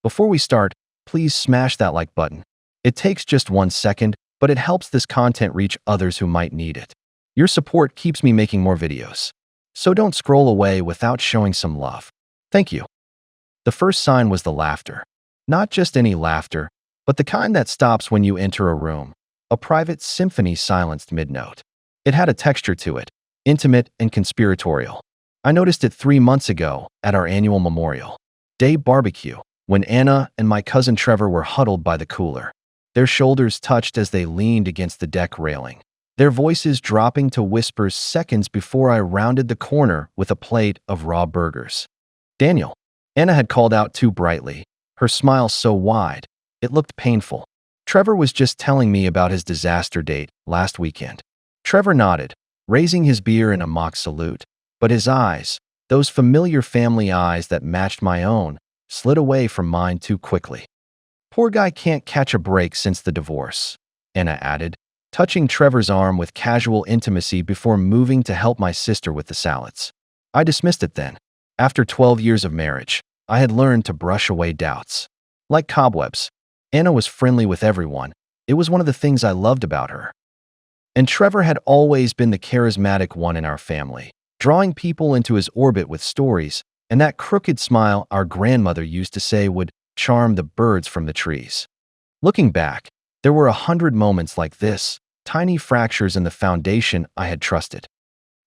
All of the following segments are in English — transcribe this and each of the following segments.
Before we start, please smash that like button. It takes just 1 second, but it helps this content reach others who might need it. Your support keeps me making more videos. So don't scroll away without showing some love. Thank you. The first sign was the laughter. Not just any laughter, but the kind that stops when you enter a room. A private symphony silenced mid-note. It had a texture to it, intimate and conspiratorial. I noticed it 3 months ago at our annual Memorial Day barbecue, when Anna and my cousin Trevor were huddled by the cooler. Their shoulders touched as they leaned against the deck railing, their voices dropping to whispers seconds before I rounded the corner with a plate of raw burgers. Daniel, Anna had called out too brightly, her smile so wide, it looked painful. Trevor was just telling me about his disaster date last weekend. Trevor nodded, raising his beer in a mock salute, but his eyes, those familiar family eyes that matched my own, slid away from mine too quickly. Poor guy can't catch a break since the divorce, Anna added, touching Trevor's arm with casual intimacy before moving to help my sister with the salads. I dismissed it then. After 12 years of marriage, I had learned to brush away doubts. Like cobwebs, Anna was friendly with everyone. It was one of the things I loved about her. And Trevor had always been the charismatic one in our family, drawing people into his orbit with stories, and that crooked smile our grandmother used to say would charm the birds from the trees. Looking back, there were 100 moments like this, tiny fractures in the foundation I had trusted.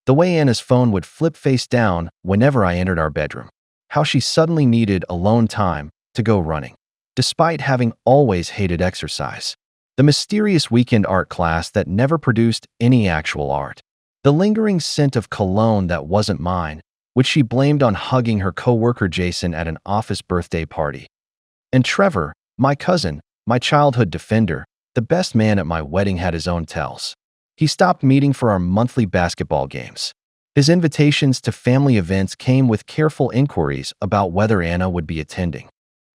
The way Anna's phone would flip face down whenever I entered our bedroom. How she suddenly needed alone time to go running, despite having always hated exercise. The mysterious weekend art class that never produced any actual art. The lingering scent of cologne that wasn't mine, which she blamed on hugging her coworker Jason at an office birthday party. And Trevor, my cousin, my childhood defender, the best man at my wedding, had his own tells. He stopped meeting for our monthly basketball games. His invitations to family events came with careful inquiries about whether Anna would be attending.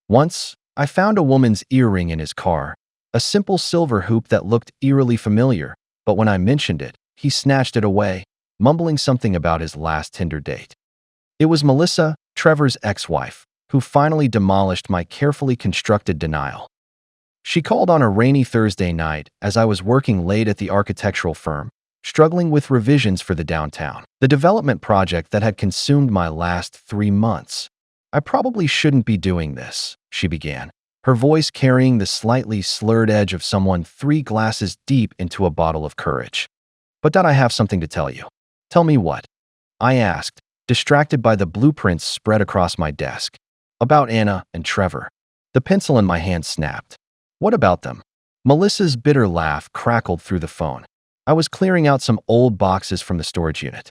Once, I found a woman's earring in his car, a simple silver hoop that looked eerily familiar, but when I mentioned it, he snatched it away, mumbling something about his last Tinder date. It was Melissa, Trevor's ex-wife, who finally demolished my carefully constructed denial. She called on a rainy Thursday night as I was working late at the architectural firm, struggling with revisions for the downtown, the development project that had consumed my last 3 months. "I probably shouldn't be doing this," she began, her voice carrying the slightly slurred edge of someone 3 glasses deep into a bottle of courage. "But did I have something to tell you?" "Tell me what?" I asked, distracted by the blueprints spread across my desk. "About Anna and Trevor." The pencil in my hand snapped. "What about them?" Melissa's bitter laugh crackled through the phone. I was clearing out some old boxes from the storage unit.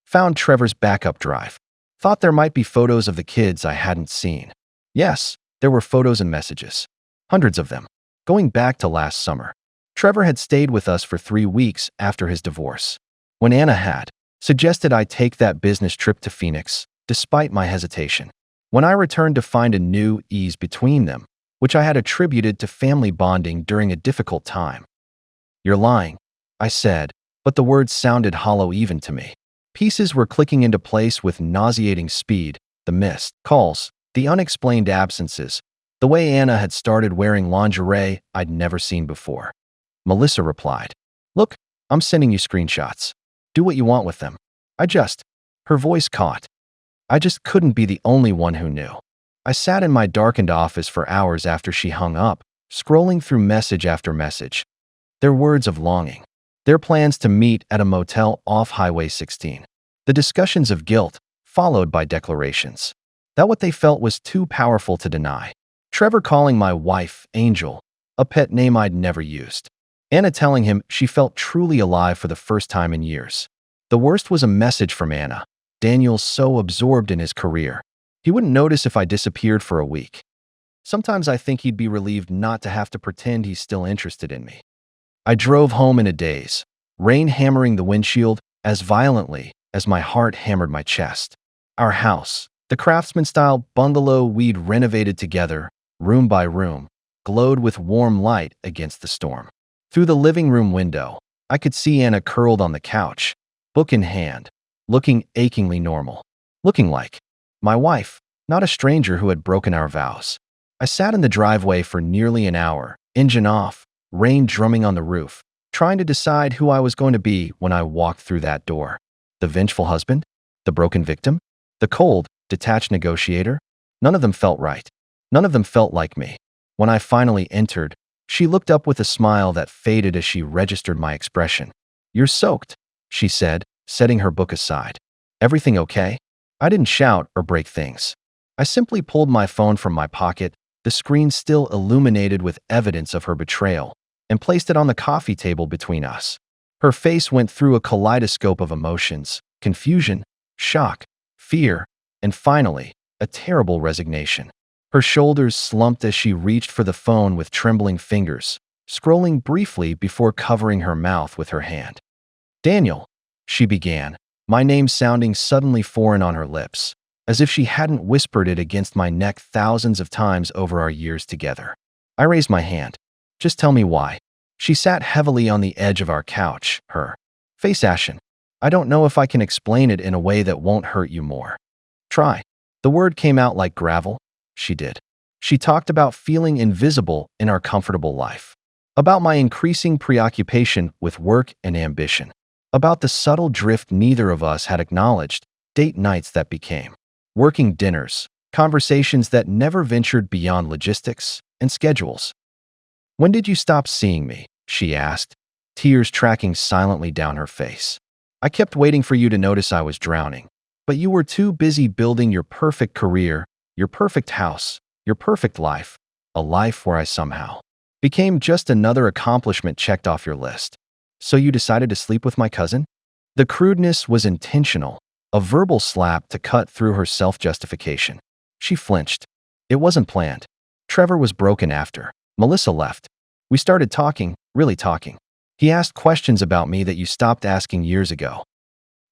Found Trevor's backup drive. Thought there might be photos of the kids I hadn't seen. Yes, there were photos and messages. Hundreds of them. Going back to last summer. Trevor had stayed with us for 3 weeks after his divorce. When Anna had suggested I take that business trip to Phoenix, despite my hesitation. When I returned to find a new ease between them, which I had attributed to family bonding during a difficult time. "You're lying," I said, but the words sounded hollow even to me. Pieces were clicking into place with nauseating speed, the missed calls, the unexplained absences, the way Anna had started wearing lingerie I'd never seen before. Melissa replied, "Look, I'm sending you screenshots. Do what you want with them." Her voice caught. I just couldn't be the only one who knew. I sat in my darkened office for hours after she hung up, scrolling through message after message. Their words of longing. Their plans to meet at a motel off Highway 16. The discussions of guilt, followed by declarations that what they felt was too powerful to deny. Trevor calling my wife Angel, a pet name I'd never used. Anna telling him she felt truly alive for the first time in years. The worst was a message from Anna. Daniel's so absorbed in his career. He wouldn't notice if I disappeared for a week. Sometimes I think he'd be relieved not to have to pretend he's still interested in me. I drove home in a daze, rain hammering the windshield as violently as my heart hammered my chest. Our house, the craftsman-style bungalow we'd renovated together, room by room, glowed with warm light against the storm. Through the living room window, I could see Anna curled on the couch, book in hand, looking achingly normal. Looking like my wife, not a stranger who had broken our vows. I sat in the driveway for nearly an hour, engine off, rain drumming on the roof, trying to decide who I was going to be when I walked through that door. The vengeful husband? The broken victim? The cold, detached negotiator? None of them felt right. None of them felt like me. When I finally entered, she looked up with a smile that faded as she registered my expression. "You're soaked," she said, setting her book aside. "Everything okay?" I didn't shout or break things. I simply pulled my phone from my pocket, the screen still illuminated with evidence of her betrayal, and placed it on the coffee table between us. Her face went through a kaleidoscope of emotions: confusion, shock, fear, and finally, a terrible resignation. Her shoulders slumped as she reached for the phone with trembling fingers, scrolling briefly before covering her mouth with her hand. "Daniel," she began, my name sounding suddenly foreign on her lips, as if she hadn't whispered it against my neck thousands of times over our years together. I raised my hand. "Just tell me why." She sat heavily on the edge of our couch, her face ashen. "I don't know if I can explain it in a way that won't hurt you more." "Try." The word came out like gravel. She did. She talked about feeling invisible in our comfortable life, about my increasing preoccupation with work and ambition, about the subtle drift neither of us had acknowledged, date nights that became working dinners, conversations that never ventured beyond logistics and schedules. "When did you stop seeing me?" she asked, tears tracking silently down her face. "I kept waiting for you to notice I was drowning, but you were too busy building your perfect career, your perfect house, your perfect life, a life where I somehow became just another accomplishment checked off your list. So you decided to sleep with my cousin?" The crudeness was intentional, a verbal slap to cut through her self-justification. She flinched. "It wasn't planned. Trevor was broken after Melissa left. We started talking, really talking. He asked questions about me that you stopped asking years ago."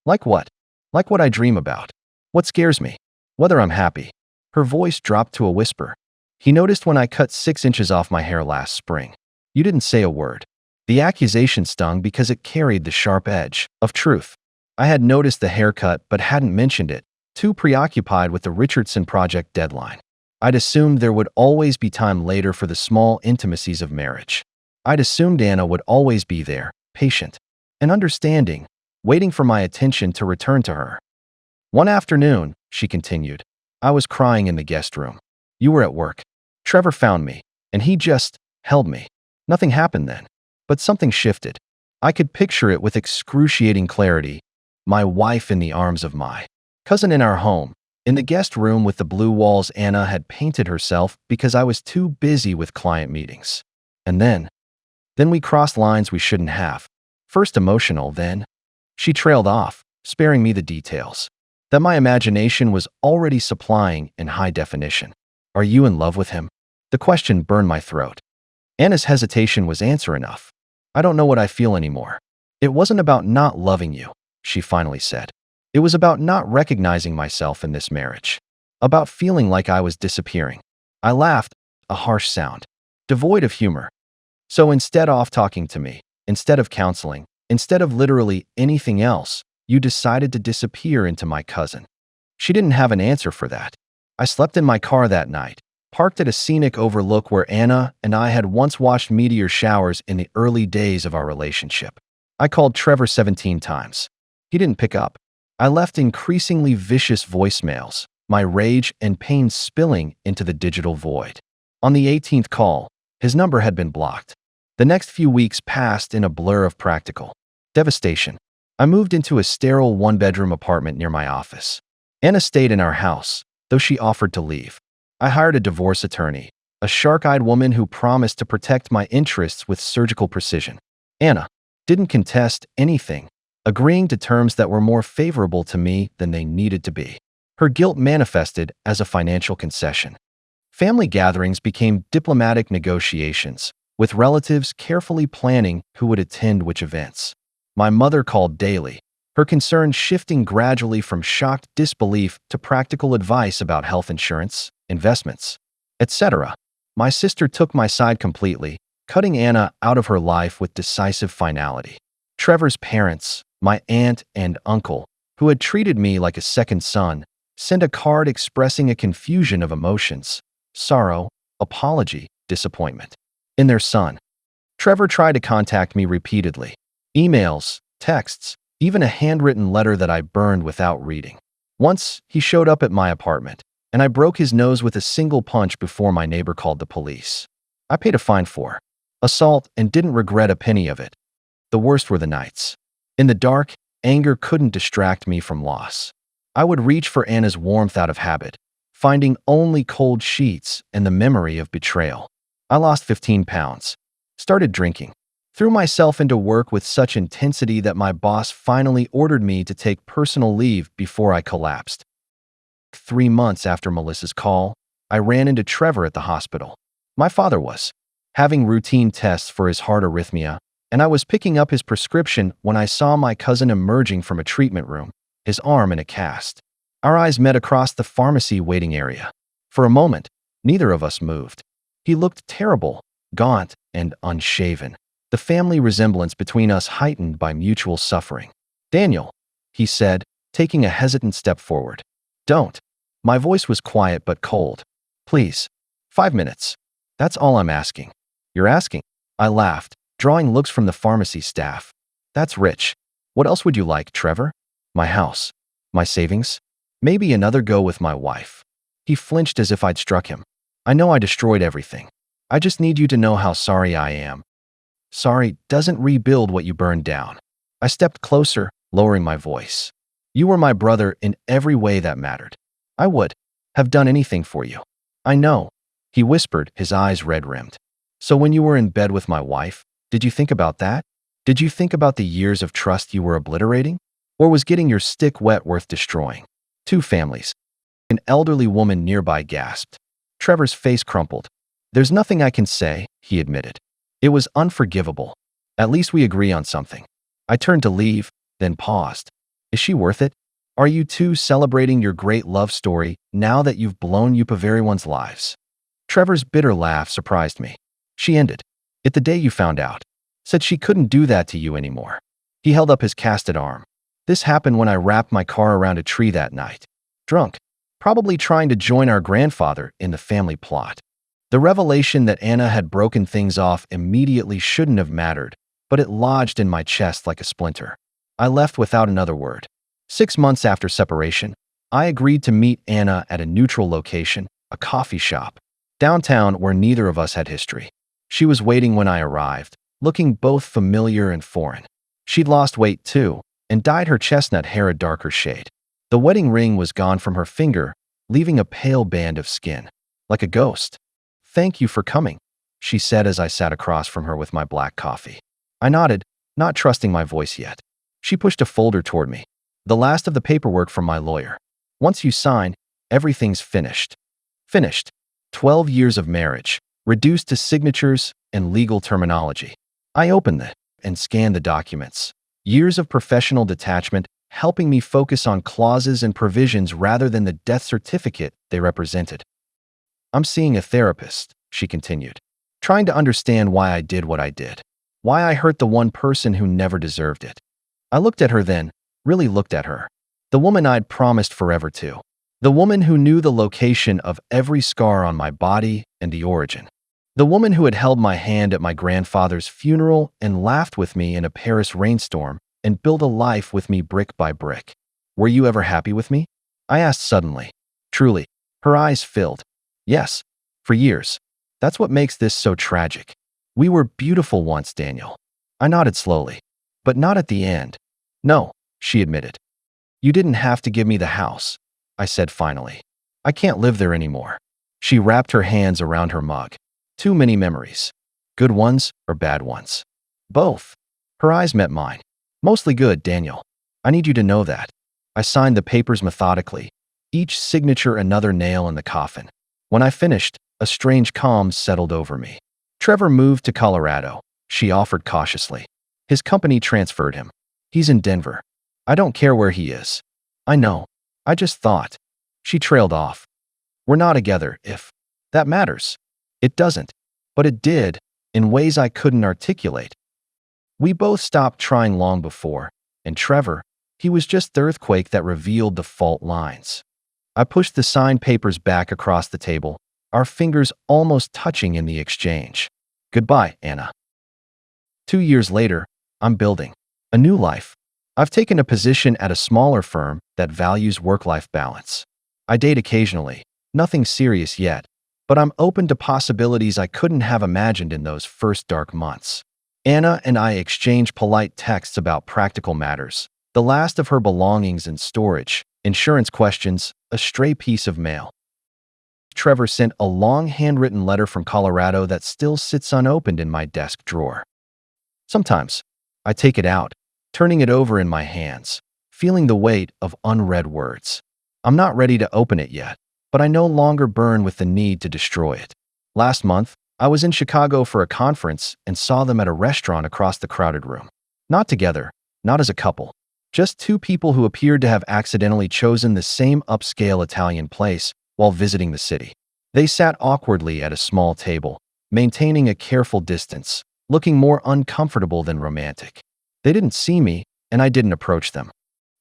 "Like what?" "Like what I dream about. What scares me. Whether I'm happy." Her voice dropped to a whisper. "He noticed when I cut 6 inches off my hair last spring. You didn't say a word." The accusation stung because it carried the sharp edge of truth. I had noticed the haircut but hadn't mentioned it, too preoccupied with the Richardson project deadline. I'd assumed there would always be time later for the small intimacies of marriage. I'd assumed Anna would always be there, patient and understanding, waiting for my attention to return to her. "One afternoon," she continued, "I was crying in the guest room. You were at work. Trevor found me, and he just held me. Nothing happened then, but something shifted. I could picture it with excruciating clarity. My wife in the arms of my cousin in our home, in the guest room with the blue walls Anna had painted herself because I was too busy with client meetings. And then we crossed lines we shouldn't have. First emotional, then." She trailed off, sparing me the details that my imagination was already supplying in high definition. "Are you in love with him?" The question burned my throat. Anna's hesitation was answer enough. "I don't know what I feel anymore." "It wasn't about not loving you," she finally said. "It was about not recognizing myself in this marriage. About feeling like I was disappearing." I laughed, a harsh sound, devoid of humor. "So instead of talking to me, instead of counseling, instead of literally anything else, you decided to disappear into my cousin." She didn't have an answer for that. I slept in my car that night, parked at a scenic overlook where Anna and I had once watched meteor showers in the early days of our relationship. I called Trevor 17 times. He didn't pick up. I left increasingly vicious voicemails, my rage and pain spilling into the digital void. On the 18th call, his number had been blocked. The next few weeks passed in a blur of practical devastation. I moved into a sterile one-bedroom apartment near my office. Anna stayed in our house, though she offered to leave. I hired a divorce attorney, a shark-eyed woman who promised to protect my interests with surgical precision. Anna didn't contest anything, agreeing to terms that were more favorable to me than they needed to be. Her guilt manifested as a financial concession. Family gatherings became diplomatic negotiations, with relatives carefully planning who would attend which events. My mother called daily, her concern shifting gradually from shocked disbelief to practical advice about health insurance, investments, etc. My sister took my side completely, cutting Anna out of her life with decisive finality. Trevor's parents, my aunt and uncle, who had treated me like a second son, sent a card expressing a confusion of emotions: sorrow, apology, disappointment. In their son. Trevor tried to contact me repeatedly. Emails, texts, even a handwritten letter that I burned without reading. Once, he showed up at my apartment, and I broke his nose with a single punch before my neighbor called the police. I paid a fine for assault and didn't regret a penny of it. The worst were the nights. In the dark, anger couldn't distract me from loss. I would reach for Anna's warmth out of habit, finding only cold sheets and the memory of betrayal. I lost 15 pounds. Started drinking. Threw myself into work with such intensity that my boss finally ordered me to take personal leave before I collapsed. 3 months after Melissa's call, I ran into Trevor at the hospital. My father was having routine tests for his heart arrhythmia, and I was picking up his prescription when I saw my cousin emerging from a treatment room, his arm in a cast. Our eyes met across the pharmacy waiting area. For a moment, neither of us moved. He looked terrible, gaunt, and unshaven. The family resemblance between us heightened by mutual suffering. "Daniel," he said, taking a hesitant step forward. "Don't." My voice was quiet but cold. "Please. 5 minutes. That's all I'm asking." "You're asking?" I laughed, drawing looks from the pharmacy staff. "That's rich. What else would you like, Trevor?" "My house. My savings. Maybe another go with my wife." He flinched as if I'd struck him. "I know I destroyed everything. I just need you to know how sorry I am." "Sorry doesn't rebuild what you burned down." I stepped closer, lowering my voice. "You were my brother in every way that mattered. I would have done anything for you." "I know," he whispered, his eyes red-rimmed. "So when you were in bed with my wife, did you think about that? Did you think about the years of trust you were obliterating? Or was getting your stick wet worth destroying?" 2 families. An elderly woman nearby gasped. Trevor's face crumpled. "There's nothing I can say," he admitted. It was unforgivable. "At least we agree on something." I turned to leave, then paused. "Is she worth it? Are you two celebrating your great love story now that you've blown up everyone's lives?" Trevor's bitter laugh surprised me. "She ended it the day you found out. Said she couldn't do that to you anymore." He held up his casted arm. "This happened when I wrapped my car around a tree that night. Drunk. Probably trying to join our grandfather in the family plot." The revelation that Anna had broken things off immediately shouldn't have mattered, but it lodged in my chest like a splinter. I left without another word. 6 months after separation, I agreed to meet Anna at a neutral location, a coffee shop, downtown where neither of us had history. She was waiting when I arrived, looking both familiar and foreign. She'd lost weight too, and dyed her chestnut hair a darker shade. The wedding ring was gone from her finger, leaving a pale band of skin, like a ghost. "Thank you for coming," she said as I sat across from her with my black coffee. I nodded, not trusting my voice yet. She pushed a folder toward me. "The last of the paperwork from my lawyer. Once you sign, everything's finished." Finished. 12 years of marriage, reduced to signatures and legal terminology. I opened it and scanned the documents. Years of professional detachment, helping me focus on clauses and provisions rather than the death certificate they represented. "I'm seeing a therapist," she continued, "trying to understand why I did what I did. Why I hurt the one person who never deserved it." I looked at her then, really looked at her. The woman I'd promised forever to. The woman who knew the location of every scar on my body and the origin. The woman who had held my hand at my grandfather's funeral and laughed with me in a Paris rainstorm and built a life with me brick by brick. "Were you ever happy with me?" I asked suddenly. Truly, her eyes filled. "Yes, for years. That's what makes this so tragic. We were beautiful once, Daniel." I nodded slowly. "But not at the end." "No," she admitted. "You didn't have to give me the house," I said finally. "I can't live there anymore." She wrapped her hands around her mug. "Too many memories. Good ones or bad ones?" "Both." Her eyes met mine. "Mostly good, Daniel. I need you to know that." I signed the papers methodically, each signature another nail in the coffin. When I finished, a strange calm settled over me. "Trevor moved to Colorado," she offered cautiously. "His company transferred him. He's in Denver. I don't care where he is." "I know. I just thought." She trailed off. "We're not together, if that matters." It doesn't. But it did, in ways I couldn't articulate. We both stopped trying long before, and Trevor, he was just the earthquake that revealed the fault lines. I pushed the signed papers back across the table, our fingers almost touching in the exchange. Goodbye, Anna. 2 years later, I'm building a new life. I've taken a position at a smaller firm that values work-life balance. I date occasionally, nothing serious yet, but I'm open to possibilities I couldn't have imagined in those first dark months. Anna and I exchange polite texts about practical matters, the last of her belongings in storage, insurance questions, a stray piece of mail. Trevor sent a long handwritten letter from Colorado that still sits unopened in my desk drawer. Sometimes, I take it out, turning it over in my hands, feeling the weight of unread words. I'm not ready to open it yet, but I no longer burn with the need to destroy it. Last month, I was in Chicago for a conference and saw them at a restaurant across the crowded room. Not together, not as a couple, just two people who appeared to have accidentally chosen the same upscale Italian place while visiting the city. They sat awkwardly at a small table, maintaining a careful distance, looking more uncomfortable than romantic. They didn't see me, and I didn't approach them.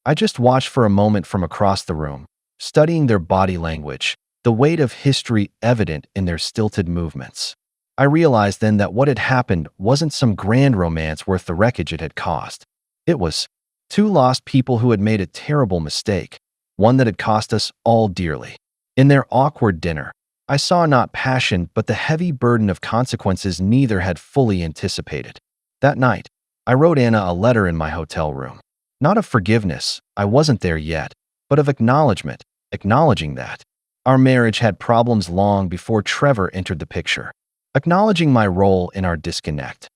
I just watched for a moment from across the room, studying their body language, the weight of history evident in their stilted movements. I realized then that what had happened wasn't some grand romance worth the wreckage it had caused. It was two lost people who had made a terrible mistake, one that had cost us all dearly. In their awkward dinner, I saw not passion but the heavy burden of consequences neither had fully anticipated. That night, I wrote Anna a letter in my hotel room. Not of forgiveness, I wasn't there yet, but of acknowledgement, acknowledging that our marriage had problems long before Trevor entered the picture. Acknowledging my role in our disconnect.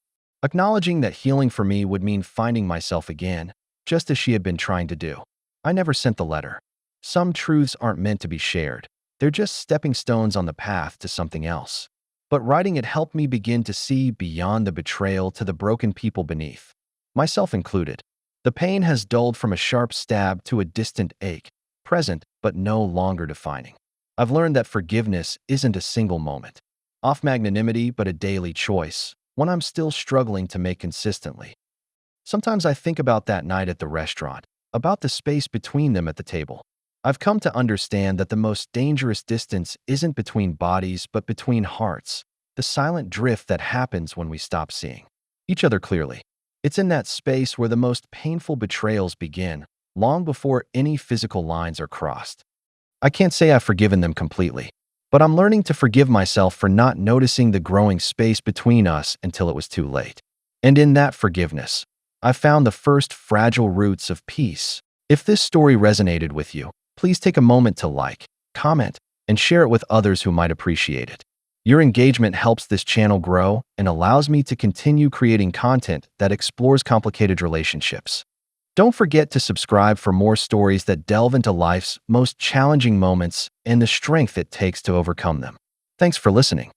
Acknowledging that healing for me would mean finding myself again, just as she had been trying to do. I never sent the letter. Some truths aren't meant to be shared. They're just stepping stones on the path to something else. But writing it helped me begin to see beyond the betrayal to the broken people beneath, myself included. The pain has dulled from a sharp stab to a distant ache, present but no longer defining. I've learned that forgiveness isn't a single moment, off magnanimity, but a daily choice, one I'm still struggling to make consistently. Sometimes I think about that night at the restaurant, about the space between them at the table. I've come to understand that the most dangerous distance isn't between bodies but between hearts, the silent drift that happens when we stop seeing each other clearly. It's in that space where the most painful betrayals begin, long before any physical lines are crossed. I can't say I've forgiven them completely, but I'm learning to forgive myself for not noticing the growing space between us until it was too late. And in that forgiveness, I found the first fragile roots of peace. If this story resonated with you, please take a moment to like, comment, and share it with others who might appreciate it. Your engagement helps this channel grow and allows me to continue creating content that explores complicated relationships. Don't forget to subscribe for more stories that delve into life's most challenging moments and the strength it takes to overcome them. Thanks for listening.